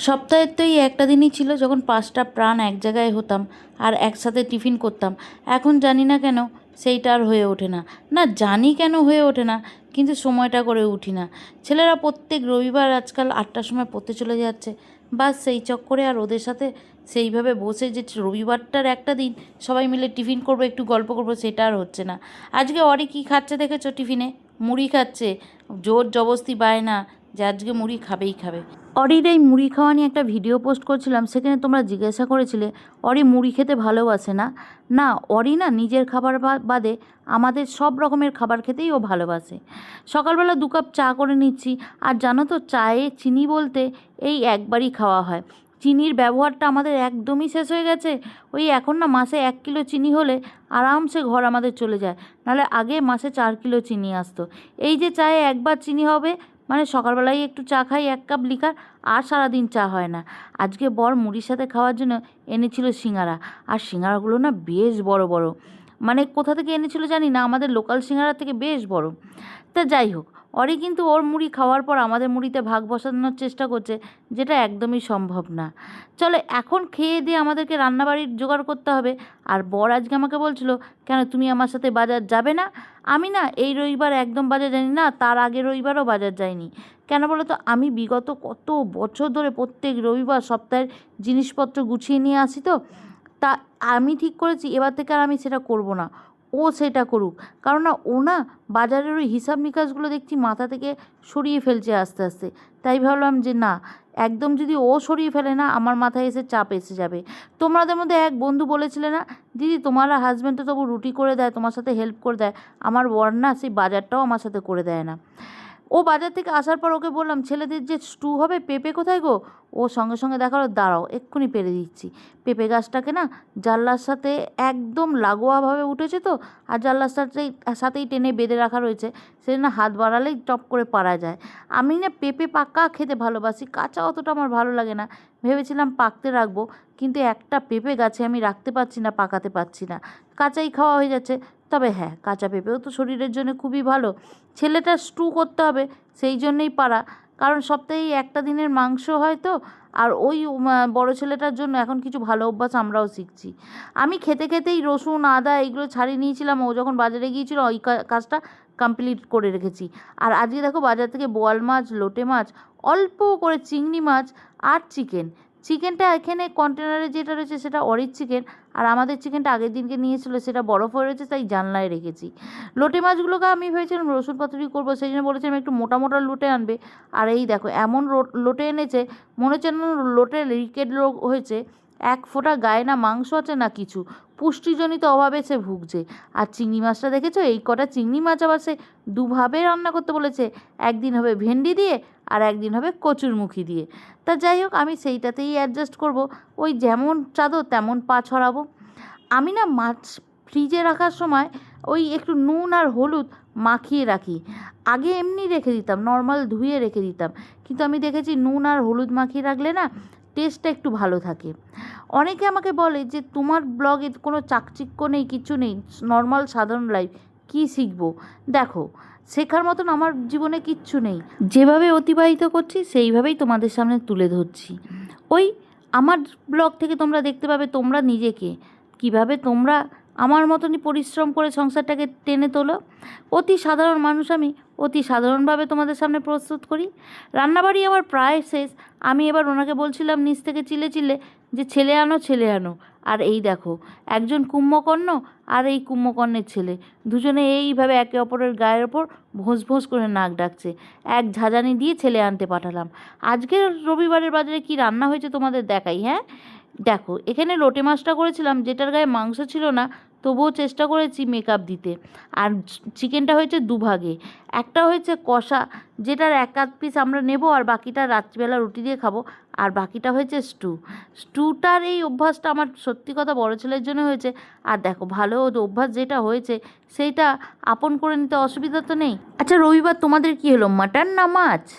সপ্তাহের তো এই একটা দিনই ছিল যখন 5টা প্রাণ এক জায়গায় হতাম আর একসাথে টিফিন করতাম। এখন জানি না কেন সেইটা আর হয়ে ওঠে না। না জানি কেন হয়ে ওঠে না, কিন্তু সময়টা করে উঠি না। ছেলেরা প্রত্যেক রবিবার আজকাল 8টার সময় পড়তে চলে যাচ্ছে, বাস সেই চক্করে আর ওদের সাথে সেইভাবে বসে যে রবিবারটার একটা দিন সবাই মিলে টিফিন করবো, একটু গল্প করবো, সেটা আর হচ্ছে না। আজকে অরি কী খাচ্ছে দেখেছো? টিফিনে মুড়ি খাচ্ছে। জোর জবস্তি বায়না যে আজকে মুড়ি খাবেই খাবে। অরির এই মুড়ি খাওয়া নিয়ে একটা ভিডিও পোস্ট করছিলাম, সেখানে তোমরা জিজ্ঞাসা করেছিলে অরি মুড়ি খেতে ভালোবাসে না। না, অরি না নিজের খাবার বাদে আমাদের সব রকমের খাবার খেতেই ও ভালোবাসে। সকালবেলা 2 কাপ চা করে নিচ্ছি, আর জানো তো চায়ে চিনি বলতে এই একবারই খাওয়া হয়। চিনির ব্যবহারটা আমাদের একদমই শেষ হয়ে গেছে। ওই এখন না মাসে 1 কিলো চিনি হলে আরামসে ঘর আমাদের চলে যায়, নাহলে আগে মাসে 4 কিলো চিনি আসতো। এই যে চায়ে একবার চিনি হবে, মানে সকালবেলায় একটু চা খাই 1 কাপ লিকার, আর সারাদিন চা হয় না। আজকে বর মুড়ির সাথে খাওয়ার জন্য এনেছিল সিঙ্গারা, আর সিঙ্গারাগুলো না বেশ বড় বড়। মানে কোথা থেকে এনেছিল জানি না, আমাদের লোকাল সিঙ্গারা থেকে বেশ বড়। তা যাই হোক, অরি কিন্তু ওর মুড়ি খাওয়ার পর আমাদের মুড়িতে ভাগ বসানোর চেষ্টা করছে, যেটা একদমই সম্ভব না। চলে এখন খেয়ে দিয়ে আমাদেরকে রান্নাবাড়ির জোগাড় করতে হবে। আর বর আজকে আমাকে বলছিল, কেন তুমি আমার সাথে বাজার যাবে না? আমি না এই রবিবার একদম বাজার যাইনি, না তার আগের রবিবারও বাজার যাইনি। কেন বলো তো, আমি বিগত কত বছর ধরে প্রত্যেক রবিবার সপ্তাহের জিনিসপত্র গুছিয়ে নিয়ে আসি তো। তা আমি ঠিক করেছি এবার থেকে আর আমি সেটা করব না, ও সেটা করুক। কারণ না ও না বাজারের ওই হিসাব নিকাশগুলো দেখছি মাথা থেকে সরিয়ে ফেলছে আস্তে আস্তে। তাই ভাবলাম যে না, একদম যদি ও সরিয়ে ফেলে না, আমার মাথায় এসে চাপ এসে যাবে। তোমাদের মধ্যে এক বন্ধু বলেছিলে না, দিদি তোমার হাজব্যান্ড তো তবু রুটি করে দেয়, তোমার সাথে হেল্প করে দেয়, আমার বর না সেই বাজারটাও আমার সাথে করে দেয় না। ও বাজার থেকে আসার পর ওকে বললাম, ছেলেদের যে স্টু হবে, পেঁপে কোথায় গো? ও সঙ্গে সঙ্গে দেখালো, দাঁড়াও এক্ষুনি পেরে দিচ্ছি। পেঁপে গাছটাকে না জানলার সাথে একদম লাগোয়াভাবে উঠেছে তো, আর জানলার সাথেই টেনে বেঁধে রাখা রয়েছে, সেটা না হাত বাড়ালেই টপ করে পারা যায়। আমি না পেঁপে পাকা খেতে ভালোবাসি, কাঁচা অতটা আমার ভালো লাগে না। ভেবেছিলাম পাকতে রাখবো, কিন্তু একটা পেঁপে গাছে আমি রাখতে পারছি না, পাকাতে পারছি না, কাঁচাই খাওয়া হয়ে যাচ্ছে। তবে হ্যাঁ, কাঁচা পেঁপেও তো শরীরের জন্য খুবই ভালো। ছেলেটা স্টু করতে হবে, সেই জন্যেই পারা। কারণ সপ্তাহে একটা দিনের মাংস হয় তো, আর ওই বড় ছেলেটার জন্য এখন কিছু ভালো অভ্যাস আমরাও শিখছি। আমি খেতে খেতেই রসুন আদা এইগুলো ছাড়িয়ে নিয়েছিলাম, ও যখন বাজারে গিয়েছিল ওই কাজটা কমপ্লিট করে রেখেছি। আর আজকে দেখো বাজার থেকে বোয়াল মাছ, লোটে মাছ, অল্প করে চিংড়ি মাছ আর চিকেনটা এখানে কন্টেনারে যেটা রয়েছে সেটা অরিজ চিকেন, আর আমাদের চিকেনটা আগের দিনকে নিয়েছিল সেটা বরফ হয়ে রয়েছে, তাই জানলায় রেখেছি। লোটে মাছগুলোকে আমি ভেবেছিলাম রসুন পাতুরি করবো, সেই জন্য বলেছিলাম একটু মোটা মোটা লোটে আনবে। আর এই দেখো এমন লোটে এনেছে, মনে হচ্ছে না লোটে রিকেট রোগ হয়েছে। 1 ফোঁটা গায়ে না মাংস আছে না কিছু, পুষ্টিজনিত অভাবে সে ভুগছে। আর চিংড়ি মাছটা দেখেছো, এই কটা চিংড়ি মাছ আবার সে দুভাবে রান্না করতে বলেছে, একদিন হবে ভেন্ডি দিয়ে আর একদিন হবে কচুরমুখী দিয়ে। তা যাই হোক, আমি সেইটাতেই অ্যাডজাস্ট করব। ওই যেমন চাদর তেমন পা ছড়াবো। আমি না মাছ ফ্রিজে রাখার সময় ওই একটু নুন আর হলুদ মাখিয়ে রাখি। আগে এমনি রেখে দিতাম, নর্মাল ধুয়ে রেখে দিতাম, কিন্তু আমি দেখেছি নুন আর হলুদ মাখিয়ে রাখলে না টেস্টটা একটু ভালো থাকে। অনেকে আমাকে বলে যে তোমার ব্লগে কোনো চাকচিক্য নেই, কিছু নেই, নর্মাল সাধারণ লাইফ, কী শিখবো? দেখো, শেখার মতন আমার জীবনে কিচ্ছু নেই, যেভাবে অতিবাহিত করছি সেইভাবেই তোমাদের সামনে তুলে ধরছি। ওই আমার ব্লগ থেকে তোমরা দেখতে পাবে তোমরা নিজেকে কিভাবে তোমরা আমার মতনই পরিশ্রম করে সংসারটাকে টেনে তোলো। অতি সাধারণ মানুষ আমি, অতি সাধারণভাবে তোমাদের সামনে প্রস্তুত করি। রান্নাবাড়ি আমার প্রায় শেষ। আমি এবার ওনাকে বলছিলাম নিচ থেকে চিল্লে চিল্লে যে ছেলে আনো, ছেলে আনো। আর এই দেখো, একজন কুম্ভকর্ণ আর এই কুম্ভকর্ণের ছেলে, দুজনে এইভাবে একে অপরের গায়ের ওপর ভোঁস ভোঁস করে নাক ডাকছে। এক ঝাঁঝানি দিয়ে ছেলে আনতে পাঠালাম। আজকের রবিবারের বাজারে কি রান্না হয়েছে তোমাদের দেখাই। হ্যাঁ দেখো, এখানে লোটে মাছটা করেছিলাম, যেটার গায়ে মাংস ছিল না, তবুও চেষ্টা করেছি মেকআপ দিতে। আর চিকেনটা হয়েছে দুভাগে, একটা হয়েছে কষা, যেটার 1 পিস আমরা নেব আর বাকিটা রাত্রিবেলা রুটি দিয়ে খাবো, আর বাকিটা হয়েছে স্টুটার এই অভ্যাসটা আমার সত্যি কথা বড় ছেলের জন্য হয়েছে। আর দেখো, ভালো অভ্যাস যেটা হয়েছে সেইটা আপন করে নিতে অসুবিধা তো নেই। আচ্ছা, রবিবার তোমাদের কি হলো, মাটন না মাছ?